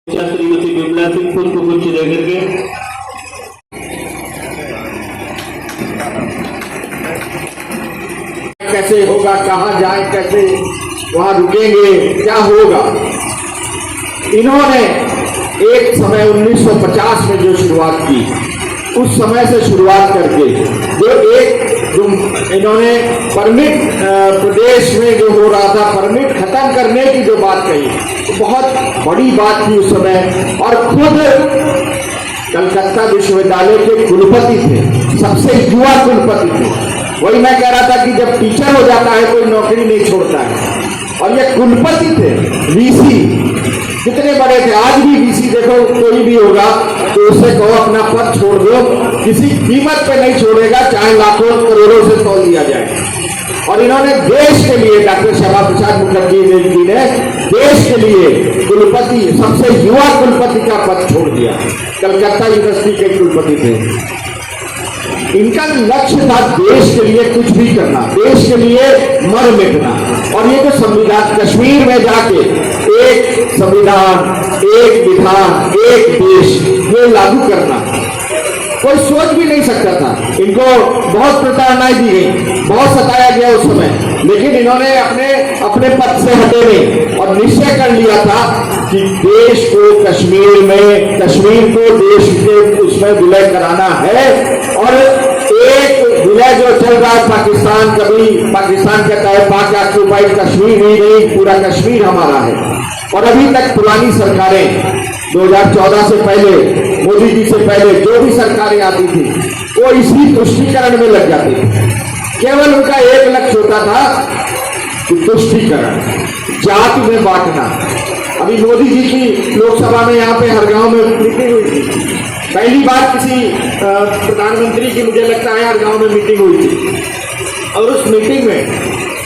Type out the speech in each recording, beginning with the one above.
श्रीमती विमला सिंह खुद को कुछ दे करके कैसे होगा, कहाँ जाए, कैसे वहां रुकेंगे, क्या होगा। इन्होंने एक समय 1950 में जो शुरुआत की, उस समय से शुरुआत करके जो इन्होंने परमिट प्रदेश में जो हो रहा था, परमिट खत्म करने की जो बात कही, तो बहुत बड़ी बात थी उस समय। और खुद कलकत्ता विश्वविद्यालय के कुलपति थे, सबसे युवा कुलपति थे। वही मैं कह रहा था कि जब टीचर हो जाता है कोई नौकरी नहीं छोड़ता है, और ये कुलपति थे, वीसी कितने बड़े थे। आज भी वीसी देखो, कोई भी होगा तो उससे कहो अपना पद छोड़ दो, किसी कीमत पे नहीं छोड़ेगा, चाहे लाखों करोड़ों से तोल दिया जाए। और इन्होंने देश के लिए, डॉक्टर श्यामा प्रसाद मुखर्जी जी ने देश के लिए कुलपति, सबसे युवा कुलपति का पद छोड़ दिया। कलकत्ता यूनिवर्सिटी के कुलपति थे। इनका लक्ष्य था देश के लिए कुछ भी करना, देश के लिए मर मिटना। और ये जो संविधान, कश्मीर में जाके एक संविधान, एक विधान, एक देश, ये लागू करना कोई सोच भी नहीं सकता था। इनको बहुत प्रताड़नाएं दी गई, बहुत सताया गया उस समय, लेकिन इन्होंने अपने पद से हटे नहीं और निश्चय कर लिया था कि देश को कश्मीर को देश के उसमें विलय कराना है। और एक विलय जो चल रहा है पाकिस्तान, कभी पाकिस्तान कहता है पाक ऑक्युपाइड कश्मीर नहीं, पूरा कश्मीर हमारा है। और अभी तक पुरानी सरकारें 2014 से पहले, मोदी जी से पहले जो भी सरकारें आती थी, वो इसी तुष्टीकरण में लग जाती थी। केवल उनका एक लक्ष्य होता था कि तुष्टीकरण, जाति में बांटना। अभी मोदी जी की लोकसभा में यहाँ पे हर गांव में मीटिंग हुई थी। पहली बार किसी प्रधानमंत्री की, मुझे लगता है, हर गांव में मीटिंग हुई थी। और उस मीटिंग में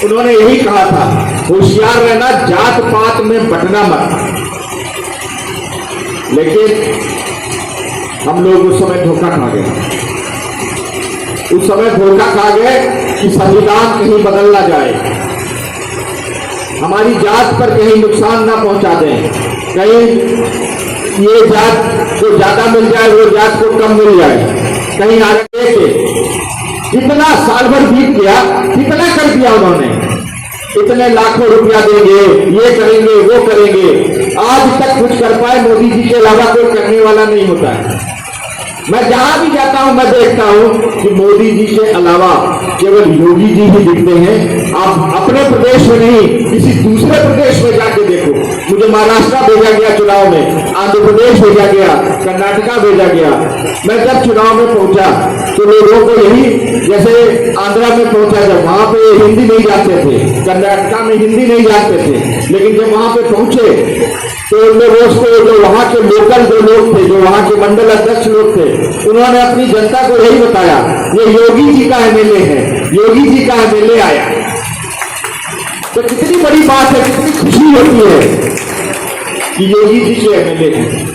उन्होंने यही कहा था, होशियार रहना, जात पात में बंटना मत। लेकिन हम लोग उस समय धोखा खा गए। उस समय धोखा खा गए कि संविधान कहीं बदल ना जाए, हमारी जात पर कहीं नुकसान ना पहुंचा दें, कहीं ये जात को ज्यादा मिल जाए, वो जात को कम मिल जाए, कहीं आगे के। जितना साल भर बीत गया, कितना कर दिया उन्होंने, इतने लाखों रुपया देंगे, ये करेंगे, वो करेंगे। आज तक कुछ कर पाए मोदी जी के अलावा कोई करने वाला नहीं होता है। मैं जहां भी जाता हूं, मैं देखता हूं कि मोदी जी के अलावा केवल योगी जी ही दिखते हैं। आप अपने प्रदेश में नहीं, किसी दूसरे प्रदेश में जाके देखो। मुझे महाराष्ट्र भेजा गया चुनाव में, आंध्र प्रदेश भेजा गया, कर्नाटका भेजा गया। मैं जब चुनाव में पहुंचा तो लोगों को यही, जैसे आंध्रा में पहुंचा, जब वहां पे हिंदी नहीं जानते थे, कर्नाटका में हिंदी नहीं जानते थे, लेकिन जब वहां पे पहुंचे तो लोगों को, जो वहां के लोकल जो लोग थे, जो वहां के मंडल अध्यक्ष लोग थे, उन्होंने अपनी जनता को यही बताया, ये योगी जी का एमएलए है, योगी जी का एमएलए आया। तो कितनी बड़ी बात है, कितनी खुशी होती है कि योगी जी के एमएलए हैं।